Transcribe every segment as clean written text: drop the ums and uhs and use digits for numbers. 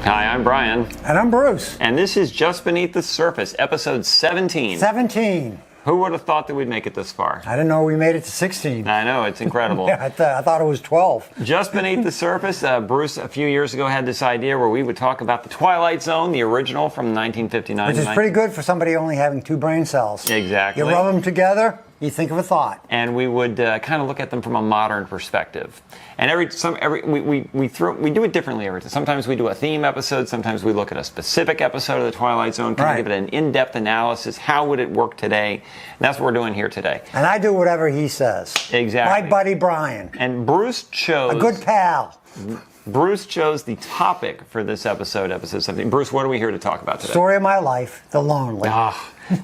Hi, I'm Brian. And I'm Bruce. And this is Just Beneath the Surface, episode 17. 17. Who would have thought that we'd make it this far? I didn't know we made it to 16. I know, it's incredible. Yeah, I thought it was 12. Just Beneath the Surface, Bruce a few years ago had this idea where we would talk about the Twilight Zone, the original from 1959. Which is pretty good for somebody only having 2 brain cells. Exactly. You rub them together, you think of a thought. And we would kind of look at them from a modern perspective. And we do it differently every time. Sometimes we do a theme episode. Sometimes we look at a specific episode of the Twilight Zone, kind of give it an in-depth analysis. How would it work today? And that's what we're doing here today. And I do whatever he says. Exactly. My buddy Brian. And Bruce chose... A good pal. Bruce chose the topic for this episode 17. Bruce, what are we here to talk about today? Story of my life, The Lonely.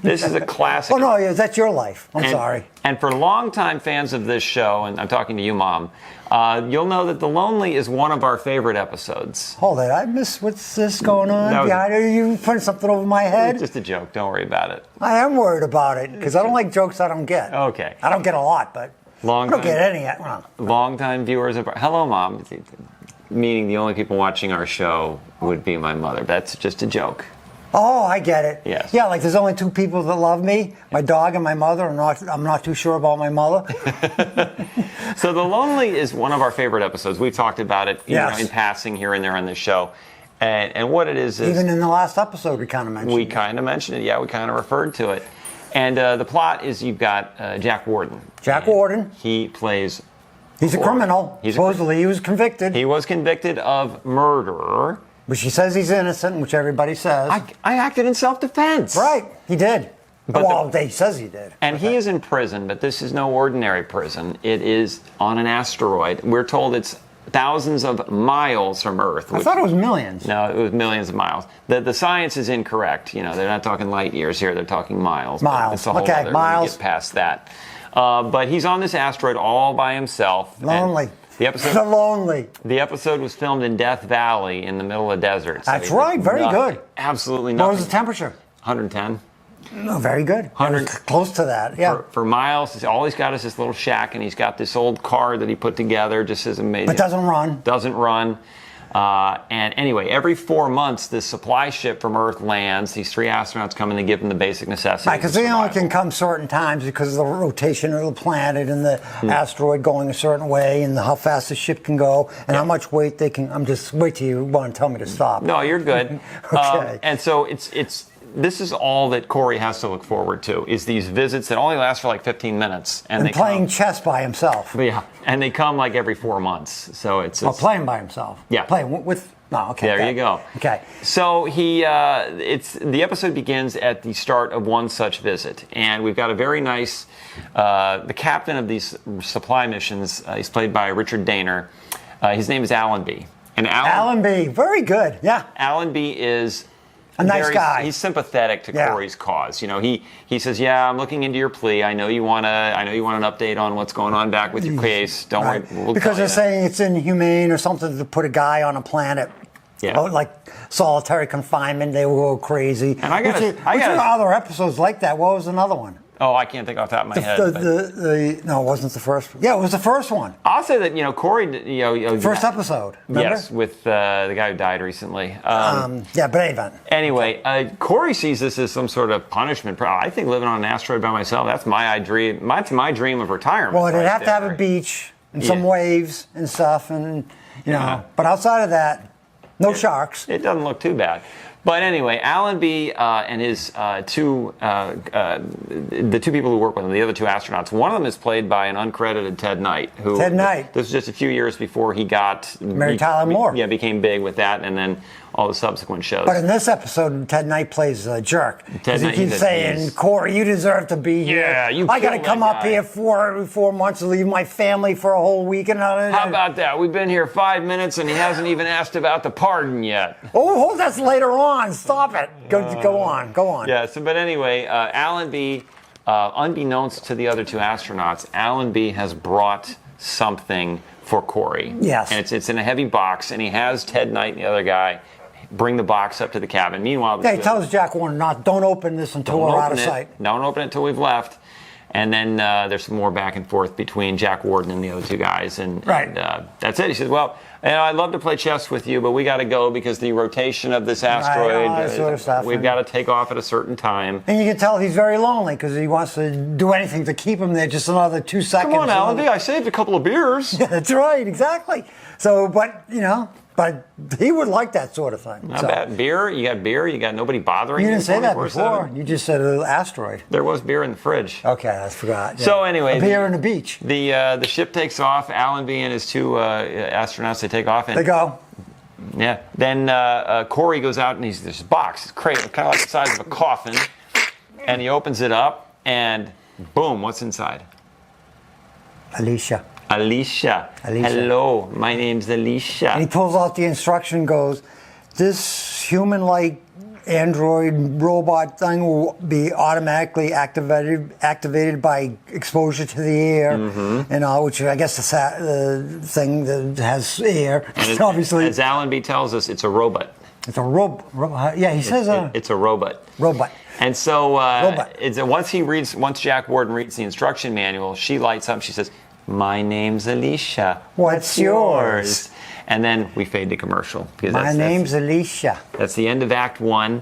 This is a classic. Oh, no, that's your life. I'm sorry. And for longtime fans of this show, and I'm talking to you, Mom, you'll know that The Lonely is one of our favorite episodes. Hold it. I miss what's this going on behind you? Are you putting something over my head? It's just a joke. Don't worry about it. I am worried about it because I don't like jokes I don't get. Okay. I don't get a lot, but I don't get any. Long-time viewers of... Hello, Mom. Meaning the only people watching our show would be my mother. That's just a joke. Oh, I get it. Yes. Yeah, like there's only 2 people that love me, my dog and my mother. I'm not too sure about my mother. So The Lonely is one of our favorite episodes. We've talked about it in passing here and there on this show. And what it is... Even in the last episode we kind of mentioned it. We kind of mentioned it, yeah. We kind of referred to it. And the plot is you've got Jack Warden. Jack Warden. He plays... He's a criminal. Supposedly he was convicted. He was convicted of murder. But she says he's innocent, which everybody says. I acted in self-defense. Right, he did. He says he did. And he is in prison, but this is no ordinary prison. It is on an asteroid. We're told it's thousands of miles from Earth. I thought it was millions. No, it was millions of miles. The science is incorrect. You know, they're not talking light years here. They're talking miles. Miles. Okay, miles. Get past that. But he's on this asteroid all by himself. Lonely. The episode, The Lonely. The episode was filmed in Death Valley in the middle of the desert. So That's right. Very good. Absolutely nothing. What was the temperature? 110. No, very good. 100. Close to that, yeah. For miles, all he's got is this little shack, and he's got this old car that he put together, just as amazing. But doesn't run. Doesn't run. And anyway, every 4 months, this supply ship from Earth lands. These 3 astronauts come in to give them the basic necessities. Right, because they only can come certain times because of the rotation of the planet and the asteroid going a certain way and how fast the ship can go and how much weight they can. Wait till you want to tell me to stop. No, you're good. Okay. And so this is all that Corey has to look forward to, is these visits that only last for like 15 minutes. And they playing chess by himself. Yeah, and they come like every 4 months. So it's playing by himself. Yeah. Playing with... No, okay. There you go. Okay. So the episode begins at the start of one such visit. And we've got a very nice... the captain of these supply missions, he's played by Richard Daner. His name is Allenby. And Allenby, very good, yeah. Allenby is... A nice guy. He's sympathetic to Corey's cause. You know, he says, "Yeah, I'm looking into your plea. I know you want an update on what's going on back with your case. Don't worry, we'll because they're saying it's inhumane or something to put a guy on a planet, like solitary confinement. They will go crazy. And I got other episodes like that. What was another one? Oh, I can't think off the top of my head. No, it wasn't the first. Yeah, it was the first one. I'll say that Corey. First episode. Remember? Yes, with the guy who died recently. But anyway, Corey sees this as some sort of punishment. I think living on an asteroid by myself, that's my dream. That's my dream of retirement. Well, it'd have to have a beach and some waves and stuff, and But outside of that, no sharks. It doesn't look too bad. But anyway, Allenby and his the 2 people who work with him, the other 2 astronauts, one of them is played by an uncredited Ted Knight. Ted Knight. This was just a few years before he got... Mary Tyler Moore. Yeah, became big with that, and then all the subsequent shows. But in this episode, Ted Knight plays a jerk. Because he keeps saying, Corey, you deserve to be here. Yeah, I got to come up here every 4 months to leave my family for a whole week. How about that? We've been here 5 minutes, and he hasn't even asked about the pardon yet. Oh, that's later on. Stop it. Go on. Yeah, but anyway, Allenby, unbeknownst to the other 2 astronauts, Allenby has brought something for Corey. Yes. And it's in a heavy box, and he has Ted Knight and the other guy bring the box up to the cabin. Meanwhile, he tells Jack Warden, don't open this until we're out of sight. Don't open it until we've left. And then there's some more back and forth between Jack Warden and the other two guys. And that's it. He says, well, I'd love to play chess with you, but we got to go because the rotation of this asteroid, that sort of stuff. We've got to take off at a certain time. And you can tell he's very lonely because he wants to do anything to keep him there just another 2 seconds. Come on, Allenby, I saved a couple of beers. Yeah, that's right, exactly. So, but he would like that sort of thing. Not bad. Beer? You got beer? You got nobody bothering you? You didn't say that 24/7? before. You just said an asteroid. There was beer in the fridge. Okay, I forgot. Yeah. So anyway, a beer on the beach. The ship takes off. Allenby and his two astronauts, they take off. And they go. Yeah. Then Corey goes out and there's this box, this crate, kind of like the size of a coffin, and he opens it up and boom, what's inside? Alicia. Hello, my name's Alicia. And he pulls out the instruction and goes, this human-like android robot thing will be automatically activated by exposure to the air, which I guess the thing that has air. And obviously, as Allenby tells us, it's a robot. It's a robot. Yeah, he says it's a robot. Robot. And so once Jack Warden reads the instruction manual, she lights up. She says, "My name's Alicia. What's yours?" And then we fade to commercial. Because My name's Alicia. That's the end of Act 1.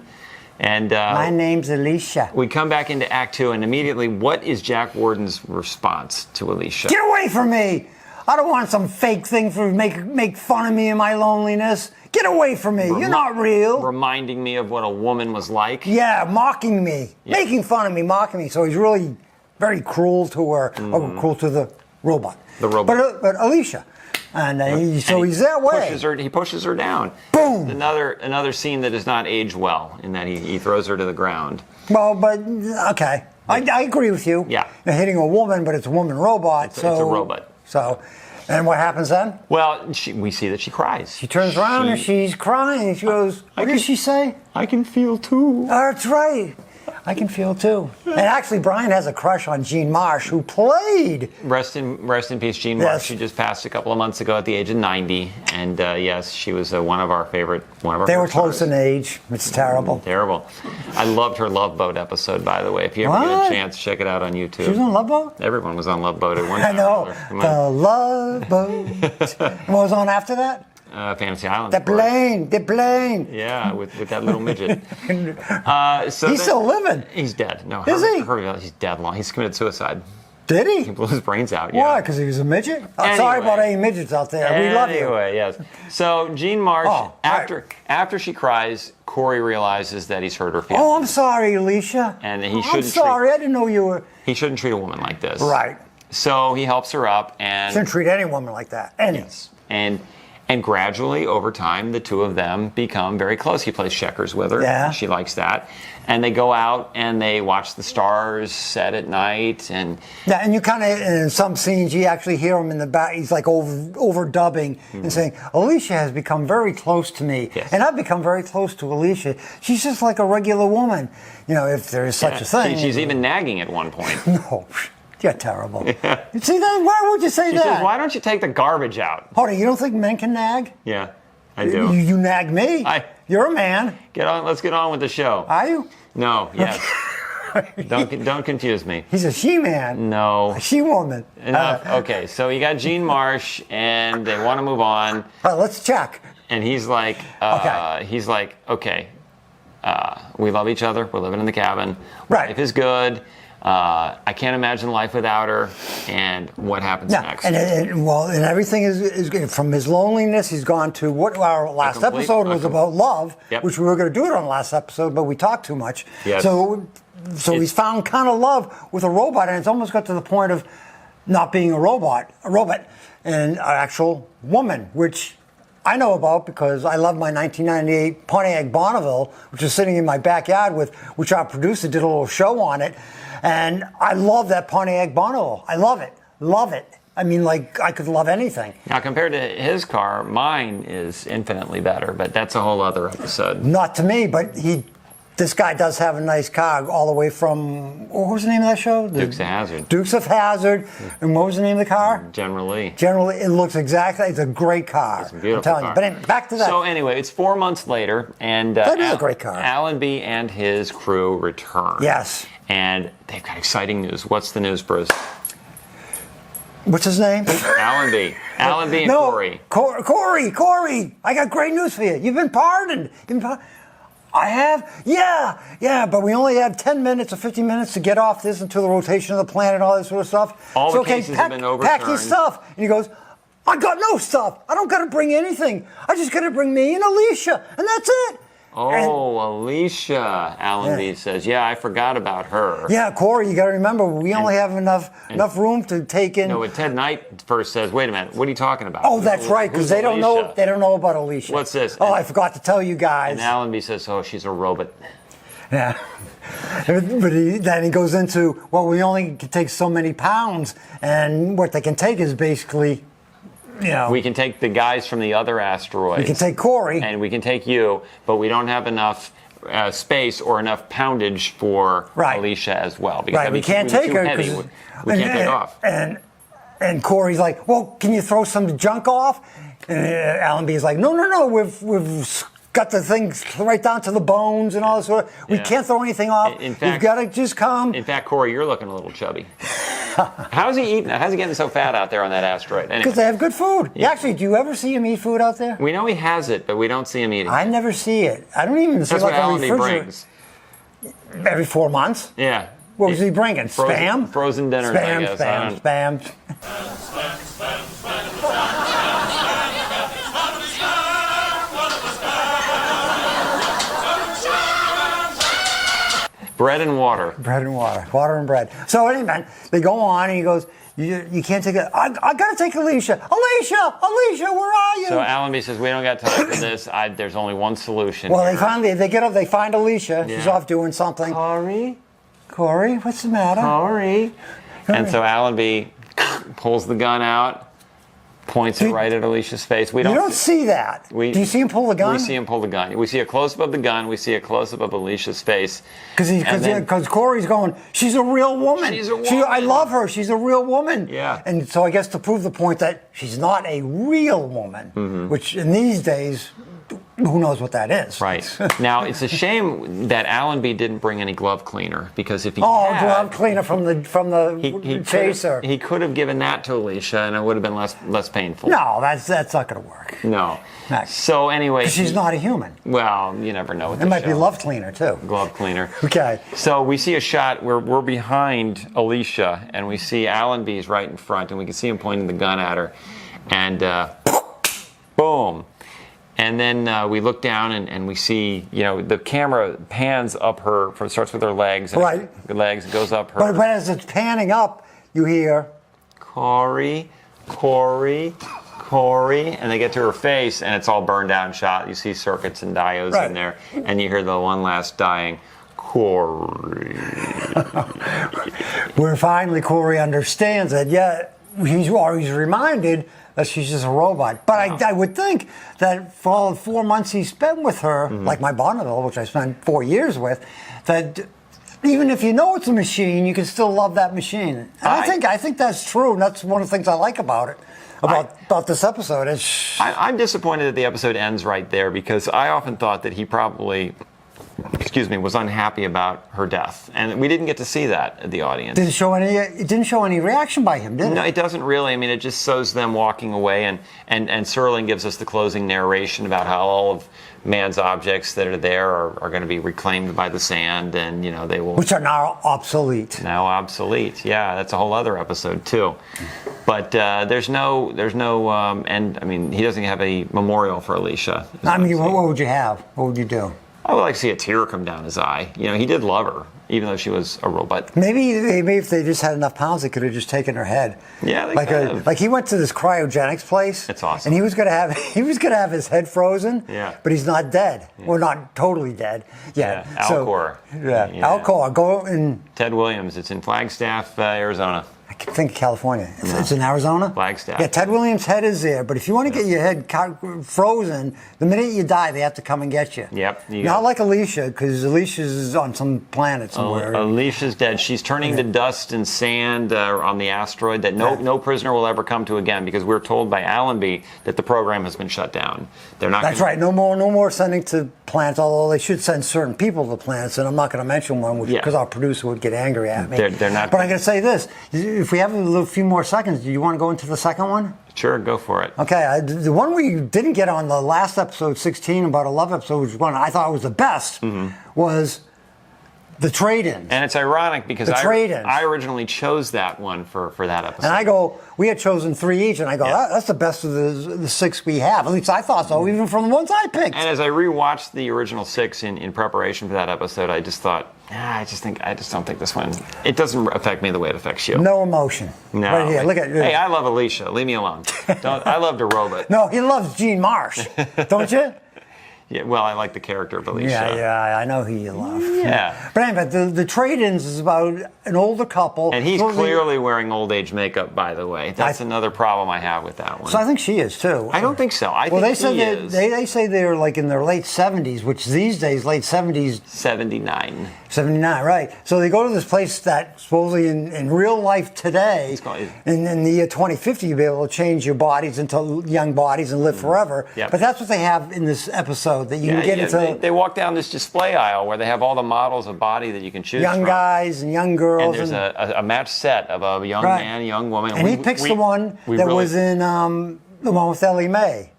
And my name's Alicia. We come back into Act 2, and immediately, what is Jack Warden's response to Alicia? Get away from me! I don't want some fake thing for make fun of me and my loneliness. Get away from me. You're not real. Reminding me of what a woman was like. Yeah, mocking me. Yeah. Making fun of me, mocking me. So he's really very cruel to her, or cruel to the robot. The robot. But Alicia. And he's that way. He pushes her down. Boom! Another scene that does not age well, in that he throws her to the ground. Well, but, okay. I agree with you. Yeah. You're hitting a woman, but it's a woman robot. It's a robot. So, and what happens then? Well, we see that she cries. She turns around and she's crying. She goes, what does she say? I can feel too. That's right. I can feel too. And actually, Brian has a crush on Jean Marsh, who played. Rest in peace, Jean Marsh. She just passed a couple of months ago at the age of 90, and yes, she was one of our favorite. They were close in age. It's terrible. Terrible. I loved her Love Boat episode, by the way. If you ever get a chance, check it out on YouTube. She was on Love Boat. Everyone was on Love Boat at one time. I know. The Love Boat. And what was on after that? Fantasy Island. The plane. Yeah, with that little midget. He's still living. He's dead. No, is he? He's dead long. He's committed suicide. Did he? He blew his brains out. Yeah. Why? Because he was a midget? Anyway. Sorry about any midgets out there. We love you. Anyway, yes. So Jean Marsh, after she cries, Corey realizes that he's hurt her feelings. Oh, I'm sorry, Alicia. And he shouldn't. I'm sorry. I didn't know you were. He shouldn't treat a woman like this. Right. So he helps her up and shouldn't treat any woman like that. Yes. And gradually, over time, the two of them become very close. He plays checkers with her. Yeah. She likes that. And they go out and they watch the stars set at night. And you kind of, in some scenes, you actually hear him in the back. He's like overdubbing and saying, Alicia has become very close to me. Yes. And I've become very close to Alicia. She's just like a regular woman, if there is such a thing. She's even nagging at one point. No. You're terrible. Yeah. See that? Why would you say that? She says, "Why don't you take the garbage out?" Hold on, you don't think men can nag? Yeah, I do. You nag me. You're a man. Let's get on with the show. Are you? No. Yes. Don't confuse me. He's a she-man. No. A she-woman. Enough. Okay, so you got Jean Marsh, and they want to move on. Let's check. And he's like, okay. We love each other. We're living in the cabin. Right. Life is good. I can't imagine life without her. And what happens next? And everything is good. From his loneliness, he's gone to what our last episode was about love, which we were going to do it on the last episode, but we talked too much. Yes. So he's found kind of love with a robot, and it's almost got to the point of not being a robot, and an actual woman, which I know about because I love my 1998 Pontiac Bonneville, which is sitting in my backyard which our producer did a little show on it. And I love that Pontiac Bonneville. I love it. Love it. I mean, like, I could love anything. Now, compared to his car, mine is infinitely better, but that's a whole other episode. Not to me, but this guy does have a nice car all the way from, what was the name of that show? Dukes of Hazzard. Dukes of Hazzard. And what was the name of the car? Generally. It looks it's a great car. It's a beautiful car. car. But back to that. So anyway, it's 4 months later, and that is a great car. Allenby and his crew return. Yes. and they've got exciting news. What's the news, Bruce? What's his name? Allenby. Allenby and Corey. Corey, I got great news for you. You've been pardoned. I have? Yeah, but we only have 10 minutes or 15 minutes to get off this into the rotation of the planet and all this sort of stuff. All the cases have been overturned. Pack your stuff. And he goes, I got no stuff. I don't got to bring anything. I just got to bring me and Alicia, and that's it. Oh, Alicia, Allenby says. Yeah, I forgot about her. Yeah, Corey, you got to remember, we only have enough room to take in. No, but Ted Knight first says, wait a minute, what are you talking about? Oh, that's right, because they don't know about Alicia. What's this? Oh, I forgot to tell you guys. And Allenby says, oh, she's a robot. Yeah. But then he goes into, well, we only can take so many pounds, and what they can take is basically, we can take the guys from the other asteroids. We can take Corey. And we can take you, but we don't have enough space or enough poundage for Alicia as well. Because we can't take her. We can't take off. And Corey's like, well, can you throw some junk off? And Allenby's like, no, we've got the things right down to the bones and all this sort of. We can't throw anything off. In fact, you've got to just come. In fact, Corey, you're looking a little chubby. How's he eating? How's he getting so fat out there on that asteroid? Because they have good food. Yeah. Actually, do you ever see him eat food out there? We know he has it, but we don't see him eating. I never see it. I don't even see That's like what a Allenby refrigerator. brings. Every 4 months? Yeah. What was he bringing? Spam? Frozen dinners, I guess. Spam. Bread and water. Bread and water. Water and bread. So anyway, they go on and he goes, you can't take it. I got to take Alicia. Alicia, where are you? So Allenby says, we don't got time for this. There's only one solution. Well, they get up, they find Alicia. Yeah. She's off doing something. Corey, what's the matter? Corey. And so Allenby pulls the gun out, points it right at Alicia's face. You don't see that. Do you see him pull the gun? We see him pull the gun. We see a close-up of the gun. We see a close-up of Alicia's face. Because Corey's going, she's a real woman. She's a woman. I love her. She's a real woman. Yeah. And so I guess to prove the point that she's not a real woman, which in these days, who knows what that is. Right. Now, it's a shame that Allenby didn't bring any glove cleaner, because if he had... glove cleaner from the chaser. He could have given that to Alicia, and it would have been less painful. No, that's not going to work. No. So anyway... She's not a human. Well, you never know with It might be love cleaner, too. Glove cleaner. Okay. So we see a shot where we're behind Alicia, and we see Allenby's right in front, and we can see him pointing the gun at her. And boom. And then we look down and we see, the camera pans up her, starts with her legs. And legs, goes up her. But as it's panning up, you hear... Corey. And they get to her face, and it's all burned down shot. You see circuits and diodes in there. And you hear the one last dying, Corey. Where finally Corey understands that, he's always reminded that she's just a robot. But I would think that for all the 4 months he spent with her, like my Bonneville, which I spent 4 years with, that even if you know it's a machine, you can still love that machine. And I think that's true, and that's one of the things I like about it. About this episode. I'm disappointed that the episode ends right there, because I often thought that he probably... was unhappy about her death, and we didn't get to see that at the audience. It didn't show any reaction by him, did it? No, it doesn't really. I mean, it just shows them walking away, and Serling gives us the closing narration about how all of man's objects that are there are going to be reclaimed by the sand, and they will, which are now obsolete. Yeah, that's a whole other episode too. But there's no and I mean, he doesn't have a memorial for Alicia. I mean, what would you have? What would you do? I would like to see a tear come down his eye. He did love her, even though she was a robot. Maybe if they just had enough pounds, they could have just taken her head. Yeah, like he went to this cryogenics place. It's awesome. And he was gonna have his head frozen. Yeah. But he's not dead. Yeah. Well, not totally dead. Yeah. Alcor. Alcor. Go and Ted Williams. It's in Flagstaff, Arizona. I think of California. It's in Arizona? Flagstaff. Yeah, Ted Williams' head is there. But if you want to get your head frozen, the minute you die, they have to come and get you. Yep. Not like Alicia, because Alicia's on some planet somewhere. Alicia's dead. She's turning to dust and sand on the asteroid that no prisoner will ever come to again, because we're told by Allenby that the program has been shut down. They're not. That's right. No more sending to planets, although they should send certain people to planets, and I'm not going to mention one because our producer would get angry at me. They're not. But I'm going to say this. If we have a few more seconds, do you want to go into the second one? Sure, go for it. Okay, the one we didn't get on the last episode, 16, about a love episode, which one I thought was the best, was the trade-ins. And it's ironic because I originally chose that one for that episode. And we had chosen 3 each, and I go, that's the best of the 6 we have. At least I thought so, even from the ones I picked. And as I rewatched the original 6 in preparation for that episode, I just thought, I just don't think this one. It doesn't affect me the way it affects you. No emotion. No. Right here, look at. Hey, I love Alicia. Leave me alone. I loved a robot. No, he loves Gene Marsh, don't you? Yeah, well, I like the character of Alicia. Yeah, I know who you love. Yeah. But anyway, the trade-ins is about an older couple. And he's clearly wearing old age makeup, by the way. That's another problem I have with that one. So I think she is, too. I don't think so. They say they're like in their late 70s, which these days, late 70s. 79. 79, right. So they go to this place that supposedly in real life today, in the year 2050, you'll be able to change your bodies into young bodies and live forever. Yep. But that's what they have in this episode, that you can get into. They walk down this display aisle where they have all the models of body that you can choose from. Young guys and young girls. And there's a match set of a young man, a young woman. And he picks the one that was in the one with Ellie Mae.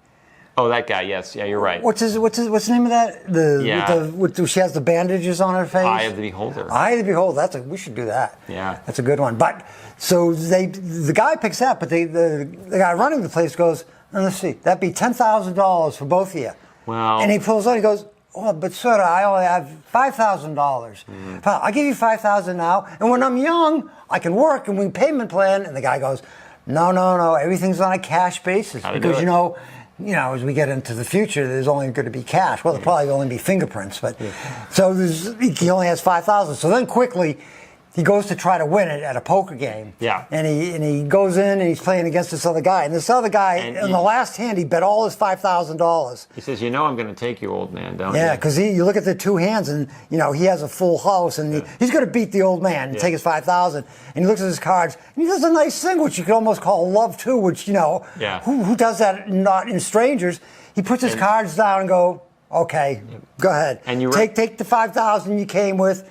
Oh, that guy, yes. Yeah, you're right. What's the name of that? She has the bandages on her face. Eye of the Beholder. Eye of the Beholder. We should do that. Yeah. That's a good one. But, so the guy picks that, but the guy running the place goes, let's see, that'd be $10,000 for both of you. Well. And he pulls out, he goes, oh, but sir, I only have $5,000. I'll give you $5,000 now, and when I'm young, I can work and we payment plan. And the guy goes, no, everything's on a cash basis. Because, as we get into the future, there's only going to be cash. Well, there'll probably only be fingerprints, but so he only has $5,000. So then quickly, he goes to try to win it at a poker game. Yeah. And he goes in and he's playing against this other guy. And this other guy, in the last hand, he bet all his $5,000. He says, I'm going to take you, old man, don't you? Yeah, because you look at the 2 hands and, he has a full house and he's going to beat the old man and take his $5,000. And he looks at his cards and he does a nice thing, which you could almost call love too, which, who does that not in strangers? He puts his cards down and go, okay, go ahead. And take the $5,000 you came with.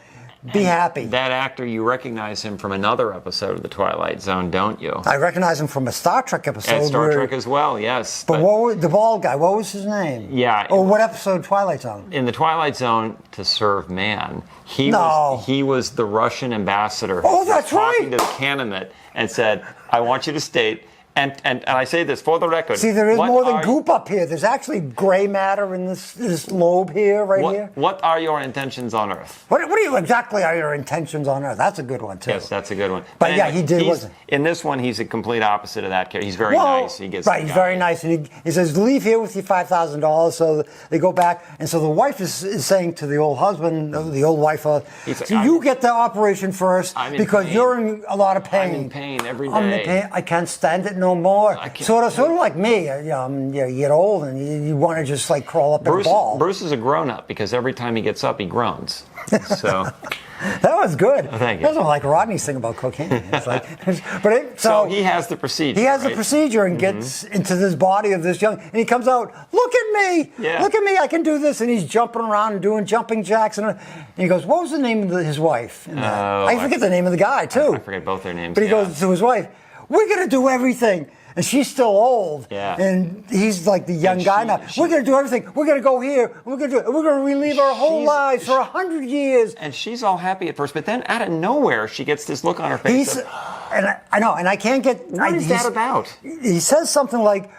Be happy. That actor, you recognize him from another episode of The Twilight Zone, don't you? I recognize him from a Star Trek episode. And Star Trek as well, yes. But the bald guy, what was his name? Yeah. Or what episode of Twilight Zone? In The Twilight Zone, To Serve Man, he was the Russian ambassador who was talking to the Canaanite and said, I want you to state... And I say this for the record. See, there is more than goop up here. There's actually gray matter in this lobe here, here. What are your intentions on Earth? What exactly are your intentions on Earth? That's a good one, too. Yes, that's a good one. But he did. In this one, he's a complete opposite of that character. He's very nice. He's very nice. And he says, leave here with your $5,000. So they go back. And so the wife is saying to the old husband, the old wife, you get the operation first because you're in a lot of pain. I'm in pain every day. I can't stand it no more. Sort of like me. You get old and you want to just crawl up in a ball. Bruce is a grown-up because every time he gets up, he groans. So that was good. Oh, thank you. That's not like Rodney's thing about cocaine. It's so he has the procedure. He has the procedure and gets into this body of this young, and he comes out. Look at me! Yeah. Look at me! I can do this, and he's jumping around and doing jumping jacks, and he goes, "What was the name of his wife?" I forget the name of the guy too. I forget both their names. But he goes to his wife. We're going to do everything. And she's still old. Yeah. And he's like the young guy now. We're going to do everything. We're going to go here. We're going to relive our whole lives for 100 years. And she's all happy at first, but then out of nowhere, she gets this look on her face. I know, and I can't get... What is that about? He says something like,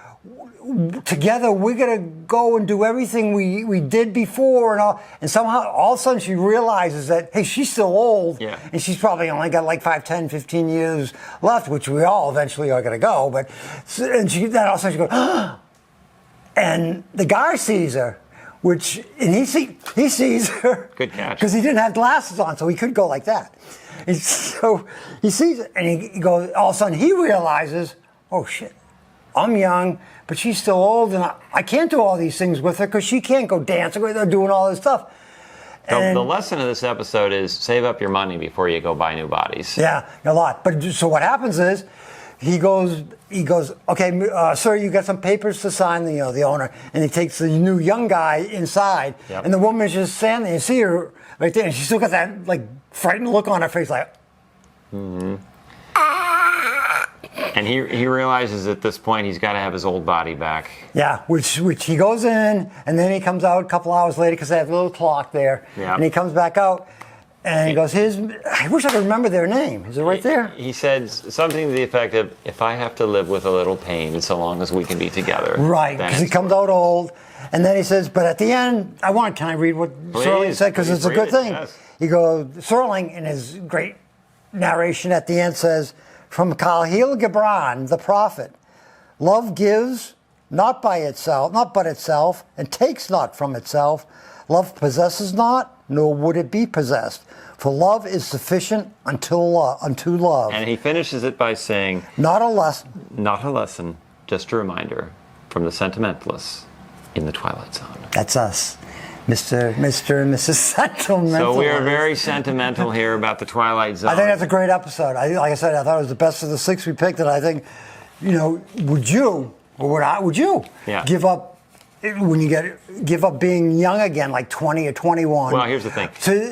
together we're going to go and do everything we did before and all. And somehow all of a sudden she realizes that, hey, she's still old. Yeah. And she's probably only got 5, 10, 15 years left, which we all eventually are going to go. But then all of a sudden she goes, and the guy sees her, and he sees her. Good catch. Because he didn't have glasses on, so he couldn't go like that. And so he sees it, and he goes. All of a sudden, he realizes, oh shit, I'm young, but she's still old, and I can't do all these things with her because she can't go dancing with her, doing all this stuff. The lesson of this episode is save up your money before you go buy new bodies. Yeah, a lot. But so what happens is, he goes, okay, sir, you got some papers to sign, the owner, and he takes the new young guy inside, and the woman's just standing there. You see her right there, and she's still got that like frightened look on her face, like. Mm-hmm. And he realizes at this point he's got to have his old body back. Yeah, which he goes in, and then he comes out a couple hours later because they have a little clock there, and he comes back out. And he goes, I wish I could remember their name. Is it right there? He said something to the effect of, if I have to live with a little pain so long as we can be together. Right, because he comes out old. And then he says, but at the end, can I read what Serling said? Because it's a good thing. Yes. He goes, Serling, in his great narration at the end, says, from Khalil Gibran, the prophet, love gives not but itself, and takes not from itself. Love possesses not, nor would it be possessed. For love is sufficient unto love. And he finishes it by saying, not a lesson. Not a lesson, just a reminder from the sentimentalists in the Twilight Zone. That's us. Mr. and Mrs. Sentimental. So we are very sentimental here about the Twilight Zone. I think that's a great episode. Like I said, I thought it was the best of the 6 we picked, and I think, would you give up when you give up being young again, like 20 or 21? Well, here's the thing.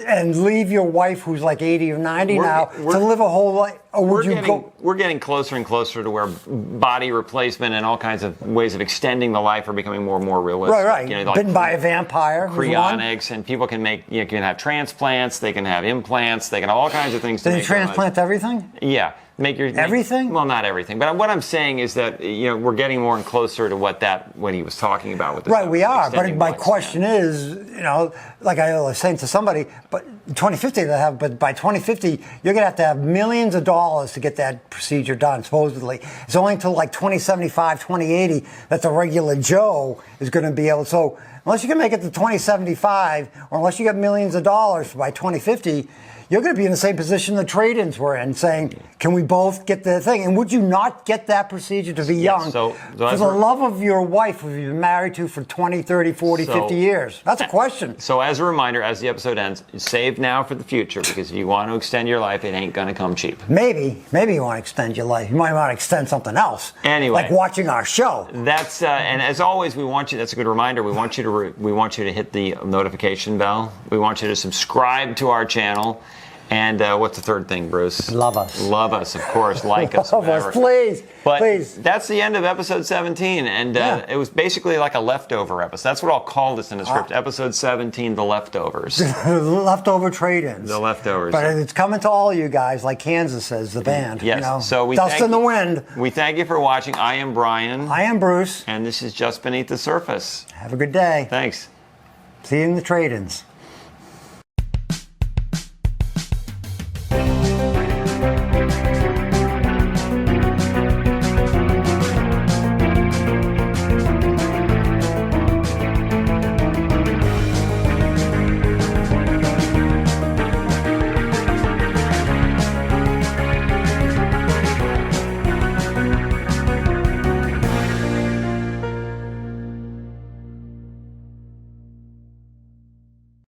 And leave your wife, who's like 80 or 90 now, to live a whole life? Or would you go? We're getting closer and closer to where body replacement and all kinds of ways of extending the life are becoming more and more realistic. Right. Like bitten by a vampire. Cryonics, and people can can have transplants, they can have implants, they can have all kinds of things. Did they transplant everything? Yeah. Everything? Well, not everything. But what I'm saying is that we're getting more and closer to what he was talking about with this. Right, we are. But my question is, like I was saying to somebody, but 2050 but by 2050 you're going to have millions of dollars to get that procedure done. Supposedly, it's only until like 2075, 2080 that the regular Joe is going to be able. So unless you can make it to 2075, or unless you get millions of dollars by 2050. You're going to be in the same position the trade-ins were in, saying, can we both get the thing? And would you not get that procedure to be young for the love of your wife who you've been married to for 20, 30, 40, 50 years? That's a question. So as a reminder, as the episode ends, save now for the future, because if you want to extend your life, it ain't going to come cheap. Maybe you want to extend your life. You might want to extend something else. Anyway. Like watching our show. That's and as always, that's a good reminder, we want you to hit the notification bell. We want you to subscribe to our channel. And what's the third thing, Bruce? Love us. Love us, of course. Like us. Love us, please. But please. That's the end of episode 17. And it was basically like a leftover episode. That's what I'll call this in the script. Episode 17, The Leftovers. Leftover trade-ins. The leftovers. But it's coming to all you guys, like Kansas says, the band. Yes. So Dust in the wind. We thank you for watching. I am Brian. I am Bruce. And this is Just Beneath the Surface. Have a good day. Thanks. See you in the trade-ins.